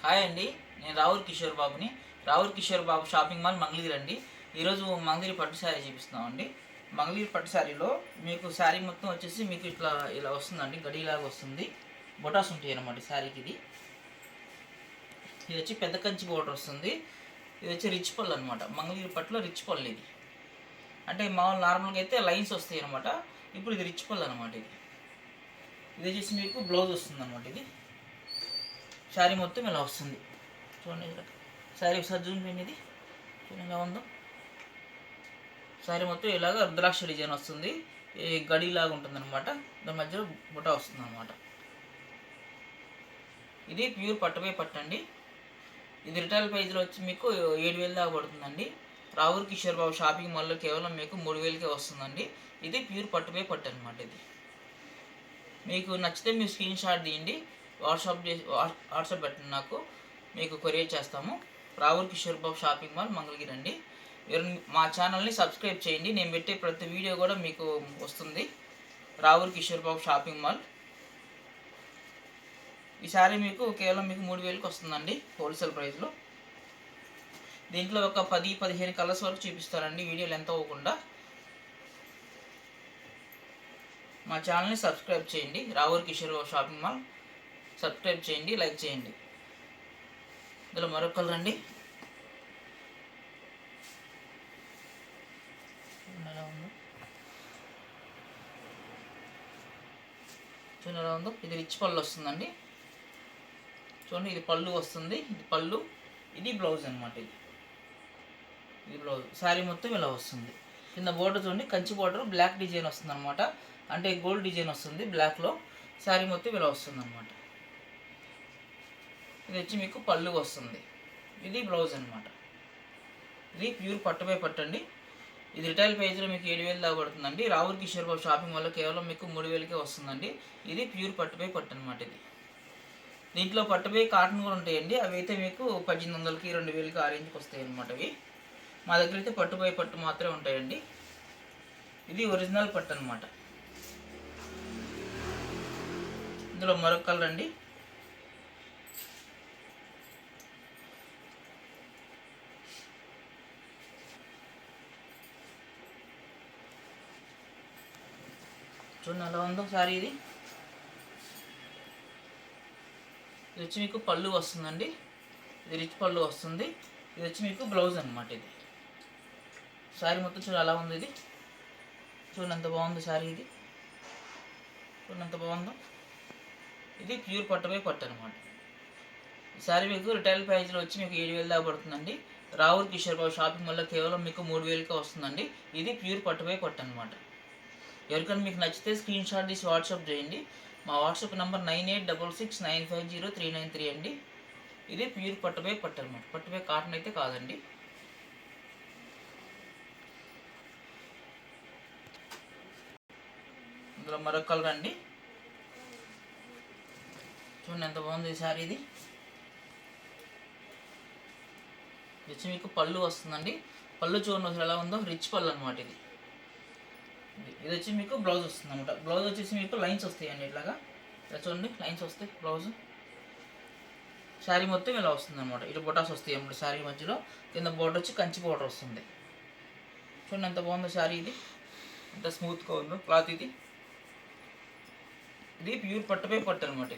Hi అండి, నేను రావుల్ కిషోర్ బాబుని. రావుల్ కిషోర్ బాబు షాపింగ్ మాల్ మంగళగిరి అండి. ఈరోజు మంగళగిరి పట్టు శారీ చూపిస్తున్నామండి. మంగళగిరి పట్టు శారీలో మీకు శారీ మొత్తం వచ్చేసి మీకు ఇలా వస్తుందండి, గడిలాగా వస్తుంది. బొటాస్ ఉంటాయి అన్నమాట శారీకి. ఇది వచ్చి పెద్ద కంచి బోర్డర్ వస్తుంది. ఇది వచ్చి రిచ్ పళ్ళు అనమాట. మంగళగిరి పట్టులో రిచ్ పళ్ళు ఇది. అంటే మామూలు నార్మల్గా అయితే లైన్స్ వస్తాయి అనమాట. ఇప్పుడు ఇది రిచ్ పళ్ళు అనమాట. ఇది వచ్చేసి మీకు బ్లౌజ్ వస్తుంది అనమాట. ఇది శారీ మొత్తం ఇలా వస్తుంది. చూడండి, శారీ ఒకసారి జూమ్ చేయండి. ఇది చూడండి ఎలా ఉందో. శారీ మొత్తం ఇలాగ రుద్రాక్ష డిజైన్ వస్తుంది. గడిలాగా ఉంటుంది అనమాట. దాని మధ్యలో బుట్ట వస్తుంది అనమాట. ఇది ప్యూర్ పట్టుపై పట్టండి. ఇది రిటైల్ ప్రైజ్లో వచ్చి మీకు 7,000 దాకా పడుతుందండి. రావుల్ కిషోర్ బాబు షాపింగ్ మాల్లో కేవలం మీకు 3,000కే వస్తుందండి. ఇది ప్యూర్ పట్టుపై పట్టు అనమాట. ఇది మీకు నచ్చితే మీరు స్క్రీన్ షాట్ తీయండి, వాట్సాప్ పెట్టండి, నాకు మీకు కొరియర్ చేస్తాము. రావుల్ కిషోర్ బాబు షాపింగ్ మాల్ మంగళగిరి అండి. మీరు మా ఛానల్ని సబ్స్క్రైబ్ చేయండి. నేను పెట్టే ప్రతి వీడియో కూడా మీకు వస్తుంది. రావుల్ కిషోర్ బాబు షాపింగ్ మాల్. ఈ సారీ మీకు కేవలం 3,000కి వస్తుందండి హోల్సేల్ ప్రైస్లో. దీంట్లో ఒక 10-15 కలర్స్ వరకు చూపిస్తారండి, వీడియోలు ఎంత అవ్వకుండా. మా ఛానల్ని సబ్స్క్రైబ్ చేయండి. రావుల్ Kishore Babu shopping mall subscribe చేయండి, లైక్ చేయండి. ఇందులో మరొక కలర్ అండి. ఎలా ఉందో చూడండి ఎలా ఉందో. ఇది రిచ్ పళ్ళు వస్తుందండి. చూడండి, ఇది పళ్ళు వస్తుంది. ఇది పళ్ళు, ఇది బ్లౌజ్ అనమాట. ఇది బ్లౌజ్. శారీ మొత్తం ఇలా వస్తుంది. కింద బోర్డర్ చూడండి, కంచి బోర్డర్ బ్లాక్ డిజైన్ వస్తుంది అనమాట. అంటే గోల్డ్ డిజైన్ వస్తుంది బ్లాక్లో. శారీ మొత్తం ఇలా వస్తుంది అనమాట. ఇది వచ్చి మీకు పళ్ళు వస్తుంది. ఇది బ్లౌజ్ అనమాట. ఇది ప్యూర్ పట్టుపై పట్టండి. ఇది రిటైల్ ప్రైజ్లో మీకు 7,000 దాకా పడుతుందండి. రావుల్ కిషోర్ బాబు షాపింగ్ వల్ల కేవలం మీకు 3,000కే వస్తుందండి. ఇది ప్యూర్ పట్టుపై పట్టు అనమాట. ఇది దీంట్లో పట్టుపై కాటన్ కూడా ఉంటాయండి. అవి అయితే మీకు 1,800కి 2,000కి ఆ రేంజ్కి వస్తాయి అనమాట. అవి మా దగ్గర అయితే పట్టుపై పట్టు మాత్రమే ఉంటాయండి. ఇది ఒరిజినల్ పట్టు అనమాట. ఇందులో మరొక కలర్ అండి. చూడండి ఎలా ఉందో సారీ. ఇది వచ్చి మీకు పళ్ళు వస్తుందండి. ఇది రిచ్ పళ్ళు వస్తుంది. ఇది వచ్చి మీకు బ్లౌజ్ అనమాట. ఇది శారీ మొత్తం చూడండి అలా ఉంది. ఇది చూడండి ఎంత బాగుంది శారీ. ఇది చూడండి ఎంత బాగుందో. ఇది ప్యూర్ పట్టుపై పట్టు అనమాట. ఈ శారీ మీకు రిటైల్ ప్రైజ్లో వచ్చి మీకు 7,000 దాకా పడుతుందండి. రావుల్ కిషోర్ బాబు షాపింగ్ వల్ల కేవలం మీకు 3,000కే వస్తుందండి. ఇది ప్యూర్ పట్టుపై పట్టు అనమాట. ఎవరికైనా మీకు నచ్చితే స్క్రీన్ షాట్ తీసి వాట్సాప్ చేయండి. మా వాట్సాప్ నెంబర్ 9866950393 అండి. ఇది ప్యూర్ పట్టుపై పట్టు అనమాట. పట్టుపై కాటన్ అయితే కాదండి. ఇందులో మరొక కలర్ అండి. చూడండి ఎంత బాగుంది ఈ శారీ. ఇది వచ్చి మీకు పళ్ళు వస్తుందండి. పళ్ళు చూడండి అసలు ఎలా ఉందో. రిచ్ పళ్ళు అనమాట. ఇది వచ్చి మీకు బ్లౌజ్ వస్తుంది అనమాట. బ్లౌజ్ వచ్చేసి మీకు లైన్స్ వస్తాయండి. ఇట్లాగా ఇలా చూడండి, లైన్స్ వస్తాయి బ్లౌజ్. శారీ మొత్తం ఇలా వస్తుంది అనమాట. ఇటు బొటాస్ వస్తాయి అన్నమాట శారీ మధ్యలో. కింద బోర్డర్ వచ్చి కంచి బోర్డర్ వస్తుంది. చూడండి ఎంత బాగుందో శారీ. ఇది ఎంత స్మూత్గా ఉందో క్లాత్. ఇది ప్యూర్ పట్టుపై పట్టు అనమాట.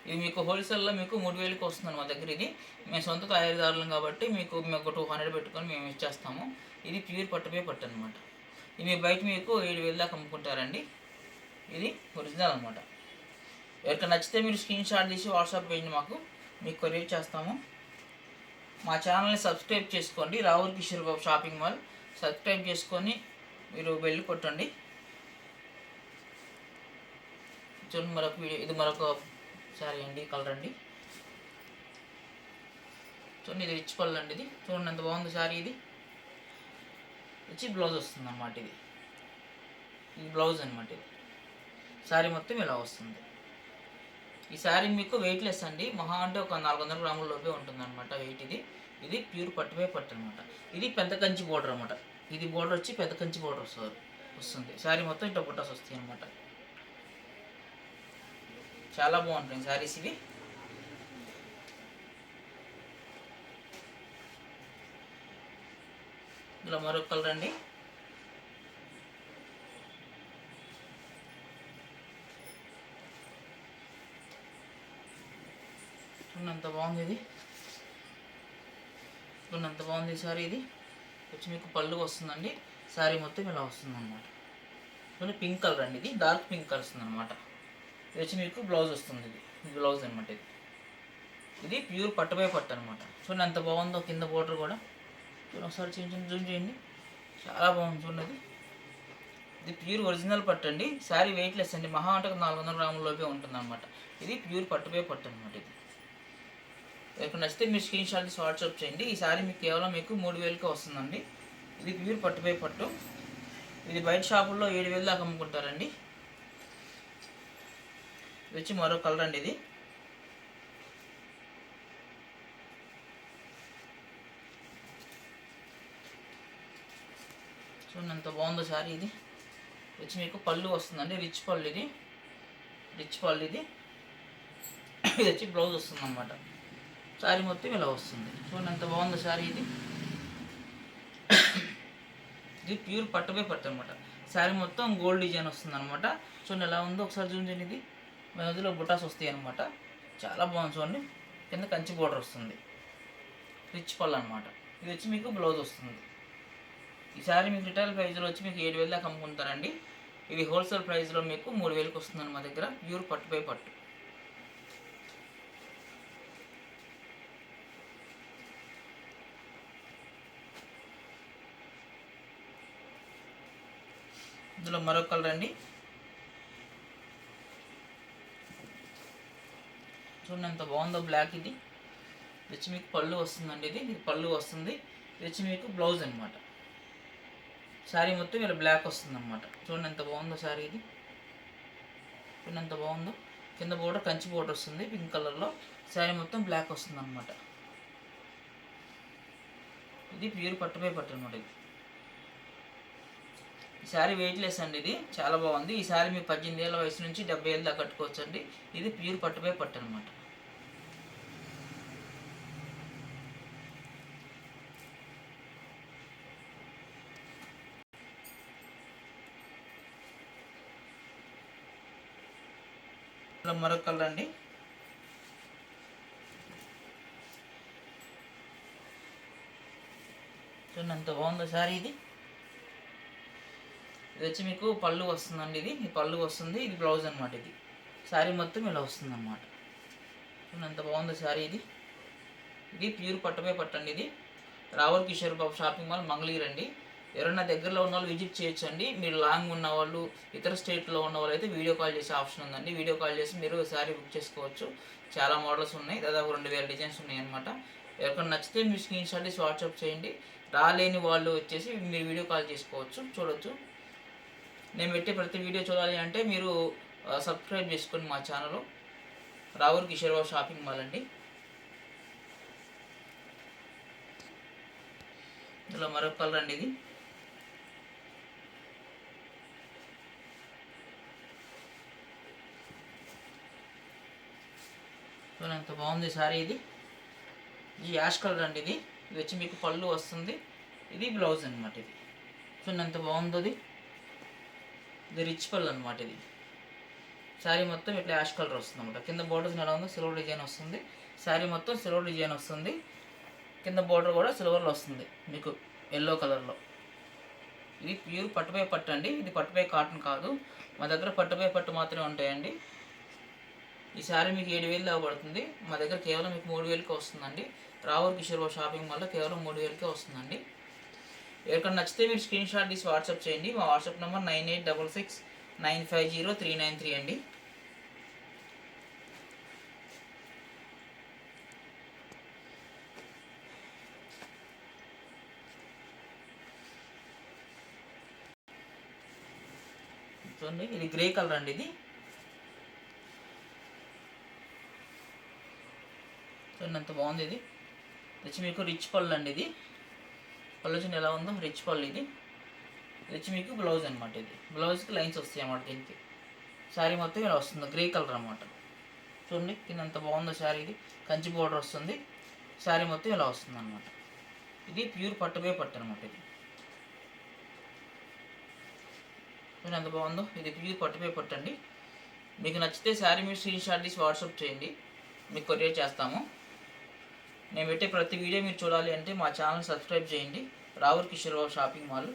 ఇది మీకు హోల్సేల్లో మీకు 3,000కి వస్తుంది మా దగ్గర. ఇది మేము సొంత తయారీదారులం కాబట్టి మీకు 200 పెట్టుకొని మేము ఇచ్చేస్తాము. ఇది ప్యూర్ పట్టుపై పట్టు అనమాట. ఇది బయట మీకు 7,000 దాకా అమ్ముకుంటారండి. ఇది ఒరిజినల్ అనమాట. ఎవరికి నచ్చితే మీరు స్క్రీన్ షాట్ తీసి వాట్సాప్ చేయండి, మీకు కొరియర్ చేస్తాము. మా ఛానల్ని సబ్స్క్రైబ్ చేసుకోండి. రావుల్ Kishore Babu shopping mall subscribe చేసుకొని మీరు వెళ్ళి కొట్టండి. చూడండి మరొక వీడియో. ఇది మరొక శారీ అండి, కలర్ అండి. చూడండి, ఇది రిచ్ పళ్ళు అండి. ఇది చూడండి ఎంత బాగుంది శారీ. ఇది వచ్చి బ్లౌజ్ వస్తుంది అన్నమాట. ఇది బ్లౌజ్ అనమాట. ఇది శారీ మొత్తం ఇలా వస్తుంది. ఈ శారీ మీకు వెయిట్లెస్ అండి. మహా అంటే ఒక 400 గ్రాముల లోపే ఉంటుంది అనమాట వెయిట్. ఇది ప్యూర్ పట్టుపై పట్టు అనమాట. ఇది పెద్ద కంచి బోర్డర్ అనమాట. ఇది బోర్డర్ వచ్చి పెద్ద కంచి బోర్డర్ వస్తుంది. శారీ మొత్తం ఇట్లా బుట్టాస్ వస్తాయి అనమాట. చాలా బాగుంటుంది శారీస్ ఇవి. ఇలా మరొక కలర్ అండి. చూడండి బాగుంది ఇది. చూడండి బాగుంది సారీ. ఇది వచ్చి మీకు పళ్ళు వస్తుందండి. శారీ మొత్తం ఇలా వస్తుంది అనమాట. చూడండి పింక్ కలర్ అండి. ఇది డార్క్ పింక్ కలర్ వస్తుంది అనమాట. ఇది వచ్చి మీకు బ్లౌజ్ వస్తుంది. ఇది బ్లౌజ్ అనమాట. ఇది ప్యూర్ పట్టుపై పట్టు అనమాట. చూడండి ఎంత బాగుందో. కింద బోర్డర్ కూడా చూడండి, ఒకసారి జూమ్ చేయండి. చాలా బాగుంది చూడండి. ఇది ప్యూర్ ఒరిజినల్ పట్టు అండి. శారీ వెయిట్లెస్ అండి. మహా అంటే 400 గ్రాములలోపే ఉంటుంది అనమాట. ఇది ప్యూర్ పట్టుపై పట్టు అనమాట. ఇది ఇక్కడ నచ్చితే మీరు స్క్రీన్ షాట్ తీసి వాట్సాప్ చేయండి. ఈ శారీ మీకు కేవలం 3000కే వస్తుందండి. ఇది ప్యూర్ పట్టుపై పట్టు. ఇది బయట షాపుల్లో 7000 దాకా అమ్ముకుంటారండి. ఇది వచ్చి మరో కలర్ అండి. ఇది చూడండి ఎంత బాగుందో శారీ. ఇది వచ్చి మీకు పళ్ళు వస్తుందండి. రిచ్ పళ్ళు. ఇది రిచ్ పళ్ళు. ఇది వచ్చి బ్లౌజ్ వస్తుంది అన్నమాట. శారీ మొత్తం ఇలా వస్తుంది. చూడండి ఎంత బాగుందో శారీ. ఇది ప్యూర్ పట్టుపై పట్టు అనమాట. శారీ మొత్తం గోల్డ్ డిజైన్ వస్తుంది అనమాట. చూడండి ఎలా ఉందో ఒకసారి జూమ్ చేయండి. ఇది మధ్యలో బుటాస్ వస్తాయి అనమాట. చాలా బాగుంది చూడండి. కింద కంచి బోర్డర్ వస్తుంది. రిచ్ పళ్ళు అనమాట. ఇది వచ్చి మీకు బ్లౌజ్ వస్తుంది. ఈ శారీ మీకు రిటైల్ ప్రైస్లో వచ్చి మీకు 7000 దాకా అమ్ముకుంటారండి. ఇది హోల్సేల్ ప్రైస్లో మీకు 3000కి వస్తుందండి మా దగ్గర. ప్యూర్ పట్టుపై పట్టు. ఇందులో మరొక కలర్ అండి. చూడండి ఎంత బాగుందో బ్లాక్. ఇది వచ్చి మీకు పళ్ళు వస్తుందండి. ఇది పళ్ళు వస్తుంది. ఇది వచ్చి మీకు బ్లౌజ్ అనమాట. శారీ మొత్తం ఇలా బ్లాక్ వస్తుంది అనమాట. చూడండి ఎంత బాగుందో శారీ. ఇది చూడండి ఎంత బాగుందో. కింద బోర్డర్ కంచి బోర్డర్ వస్తుంది పింక్ కలర్లో. శారీ మొత్తం బ్లాక్ వస్తుంది అనమాట. ఇది ప్యూర్ పట్టుపై పట్టు అనమాట. ఇది ఈ శారీ వెయిట్లెస్ అండి. ఇది చాలా బాగుంది. ఈ శారీ మీకు 18 ఏళ్ళ వయసు నుంచి 70 ఏళ్ళ దాకా కట్టుకోవచ్చు అండి. ఇది ప్యూర్ పట్టుపై పట్టు అనమాట. ఇలా మరొక కలర్ అండి. చూడండి ఎంత బాగుందో శారీ. ఇది వచ్చి మీకు పళ్ళు వస్తుందండి. ఇది పళ్ళు వస్తుంది. ఇది బ్లౌజ్ అనమాట. ఇది శారీ మొత్తం ఇలా వస్తుంది అనమాట. చూడండి ఎంత బాగుందో శారీ. ఇది ప్యూర్ పట్టుపై పట్టండి. ఇది రావుల్ కిషోర్ బాబు షాపింగ్ మాల్ మంగళగిరి అండి. ఎవరైనా దగ్గరలో ఉన్న వాళ్ళు విజిట్ చేయొచ్చు అండి. మీరు లాంగ్ ఉన్న వాళ్ళు, ఇతర స్టేట్లో ఉన్న వాళ్ళు అయితే వీడియో కాల్ చేసే ఆప్షన్ ఉందండి. వీడియో కాల్ చేసి మీరు శారీ బుక్ చేసుకోవచ్చు. చాలా మోడల్స్ ఉన్నాయి. దాదాపు 2000 డిజైన్స్ ఉన్నాయి అనమాట. ఎవరికైనా నచ్చితే మీరు స్క్రీన్ షాట్ తీసి వాట్సాప్ చేయండి. రాలేని వాళ్ళు వచ్చేసి మీరు వీడియో కాల్ చేసుకోవచ్చు, చూడొచ్చు. నేను పెట్టే ప్రతి వీడియో చూడాలి అంటే మీరు సబ్స్క్రైబ్ చేసుకోండి మా channel. రావుల్ Kishore Babu shopping mall అండి. ఇందులో మరొక కలర్ అండి. ఇది ఎంత బాగుంది సారీ. ఇది యాష్ కలర్ అండి. ఇది వచ్చి మీకు పళ్ళు వస్తుంది. ఇది బ్లౌజ్ అనమాట. ఇది చూడండి ఎంత బాగుందో. ఇది రిచ్ పళ్ళు అనమాట. ఇది శారీ మొత్తం ఇట్లా యాష్ కలర్ వస్తుంది అనమాట. కింద బోర్డర్స్ ఎలా ఉందో సిల్వర్ డిజైన్ వస్తుంది. శారీ మొత్తం సిల్వర్ డిజైన్ వస్తుంది. కింద బోర్డర్ కూడా సిల్వర్లో వస్తుంది మీకు ఎల్లో కలర్లో. ఇది ప్యూర్ పట్టుపై పట్టు అండి. ఇది పట్టుపై కాటన్ కాదు. మా దగ్గర పట్టుపై పట్టు మాత్రమే ఉంటాయండి. ఈ శారీ మీకు 7000 దాకా పడుతుంది. మా దగ్గర కేవలం మీకు 3000కే వస్తుందండి. రావుల్ కిషోర్ బాబు షాపింగ్ మాల్లో కేవలం 3000కే వస్తుందండి. ఎవరికైనా నచ్చితే మీరు స్క్రీన్ షాట్ తీసి వాట్సాప్ చేయండి. మా వాట్సాప్ నెంబర్ 9866950393 అండి. చూడండి ఇది గ్రే కలర్ అండి. ఇది చూడండి ఎంత బాగుంది. ఇది వచ్చి మీకు రిచ్ పళ్ళు అండి. ఇది పళ్ళు చూడండి ఎలా ఉందో, రిచ్ పళ్ళు. ఇది వచ్చి మీకు బ్లౌజ్ అనమాట. ఇది బ్లౌజ్కి లైన్స్ వస్తాయి అన్నమాట. దీనికి శారీ మొత్తం ఇలా వస్తుంది. గ్రే కలర్ అనమాట. చూడండి కింద ఎంత బాగుందో శారీ. ఇది కంచి బోర్డర్ వస్తుంది. శారీ మొత్తం ఇలా వస్తుంది అనమాట. ఇది ప్యూర్ పట్టుపై పట్టు అనమాట. ఇది చూడండి ఎంత బాగుందో. ఇది ప్యూర్ పట్టుపై పట్టండి. మీకు నచ్చితే శారీ మీరు స్క్రీన్ షాట్ తీసి వాట్సాప్ చేయండి, మీకు కొరియర్ చేస్తాము. నేను పెట్టే ప్రతి వీడియో మీరు చూడాలి అంటే మా ఛానల్ సబ్స్క్రైబ్ చేయండి. రావుర్ కిషోర్ బాబు షాపింగ్ మాల్.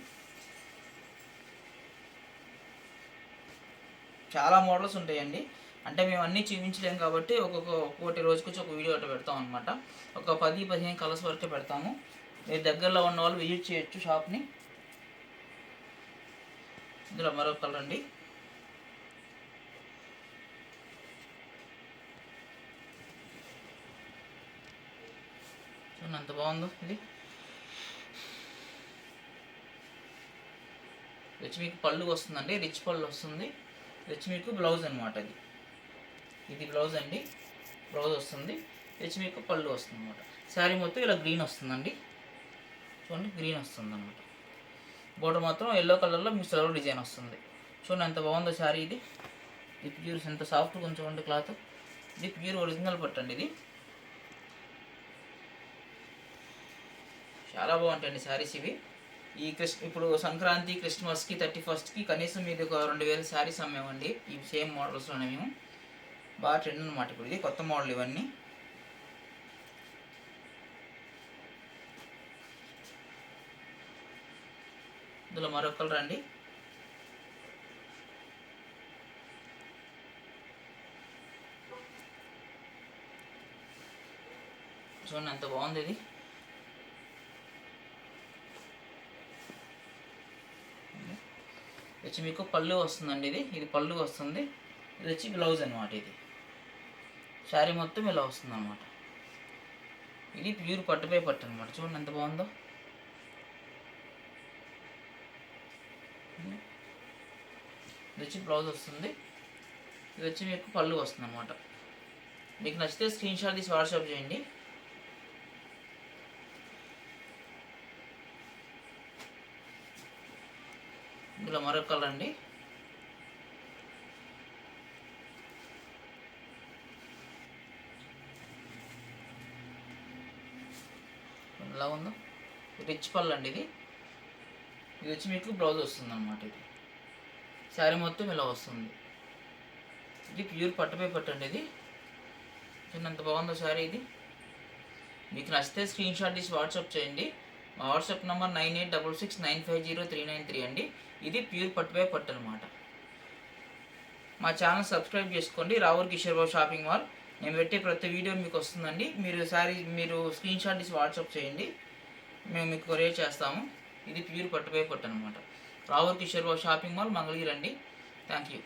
చాలా మోడల్స్ ఉంటాయండి. అంటే మేము అన్నీ చూపించలేము కాబట్టి ఒక్కొక్కటి రోజుకొచ్చి ఒక వీడియో అట్లా పెడతాం అనమాట. ఒక 10-15 కలర్స్ వరకే పెడతాము. మీరు దగ్గరలో ఉన్న వాళ్ళు విజిట్ చేయొచ్చు షాప్ని. ఇందులో మరొక కలర్ అండి. చూడండి ఎంత బాగుందో. ఇది వచ్చి మీకు పళ్ళు వస్తుందండి, రిచ్ పళ్ళు వస్తుంది. వచ్చి మీకు బ్లౌజ్ అనమాట. ఇది బ్లౌజ్ అండి, బ్లౌజ్ వస్తుంది. వచ్చి మీకు పళ్ళు వస్తుంది అనమాట. శారీ మొత్తం ఇలా గ్రీన్ వస్తుందండి. చూడండి గ్రీన్ వస్తుంది అనమాట. బోర్డర్ మాత్రం ఎల్లో కలర్లో మీకు సిల్వర్ డిజైన్ వస్తుంది. చూడండి ఎంత బాగుందో శారీ. ఇది ప్యూర్ ఎంత సాఫ్ట్గా ఉంచుకోండి క్లాత్. ఇది ప్యూర్ ఒరిజినల్ పట్టండి. ఇది చాలా బాగుంటాయండి శారీస్ ఇవి. ఇప్పుడు సంక్రాంతి, క్రిస్మస్కి, 31స్ట్కి కనీసం మీరు ఒక 2000 శారీస్ అమ్మేవండి. ఈ సేమ్ మోడల్స్లోనే మేము బాగా ట్రెండ్ అనమాట. ఇప్పుడు ఇది కొత్త మోడల్ ఇవన్నీ. ఇందులో మరొక కలర్ అండి. చూడండి ఎంత బాగుంది. ఇది వచ్చి మీకు పళ్ళు వస్తుందండి. ఇది పళ్ళు వస్తుంది. ఇది వచ్చి బ్లౌజ్ అనమాట. ఇది శారీ మొత్తం ఇలా వస్తుంది అనమాట. ఇది ప్యూర్ పట్టుపై పట్టు అనమాట. చూడండి ఎంత బాగుందో. ఇది వచ్చి బ్లౌజ్ వస్తుంది. ఇది వచ్చి మీకు పళ్ళు వస్తుంది అనమాట. మీకు నచ్చితే స్క్రీన్ షాట్ తీసి వాట్సాప్ చేయండి. ఇందులో మరొక కలర్ అండి. ఎలా ఉందో. రిచ్ పళ్ళు అండి. ఇది వచ్చి మీకు బ్లౌజ్ వస్తుంది అనమాట. ఇది శారీ మొత్తం ఇలా వస్తుంది. ఇది ప్యూర్ పట్టుపై పట్టండి. ఇది ఎంత బాగుందో శారీ. ఇది మీకు నచ్చితే స్క్రీన్ షాట్ తీసి వాట్సాప్ చేయండి. మా వాట్సాప్ నెంబర్ 9866950393 అండి. ఇది ప్యూర్ పట్టుపై పట్టు అనమాట. మా ఛానల్ సబ్స్క్రైబ్ చేసుకోండి. రావుర్ కిషోర్ బాబు షాపింగ్ మాల్. నేను పెట్టే ప్రతి వీడియో మీకు వస్తుందండి. మీరు స్క్రీన్ షాట్ తీసి వాట్సాప్ చేయండి, మేము మీకు కొరియర్ చేస్తాము. ఇది ప్యూర్ పట్టుపై పట్టు అనమాట. రావుర్ కిషోర్ బాబు షాపింగ్ మాల్, మంగళగిరి అండి. Thank you.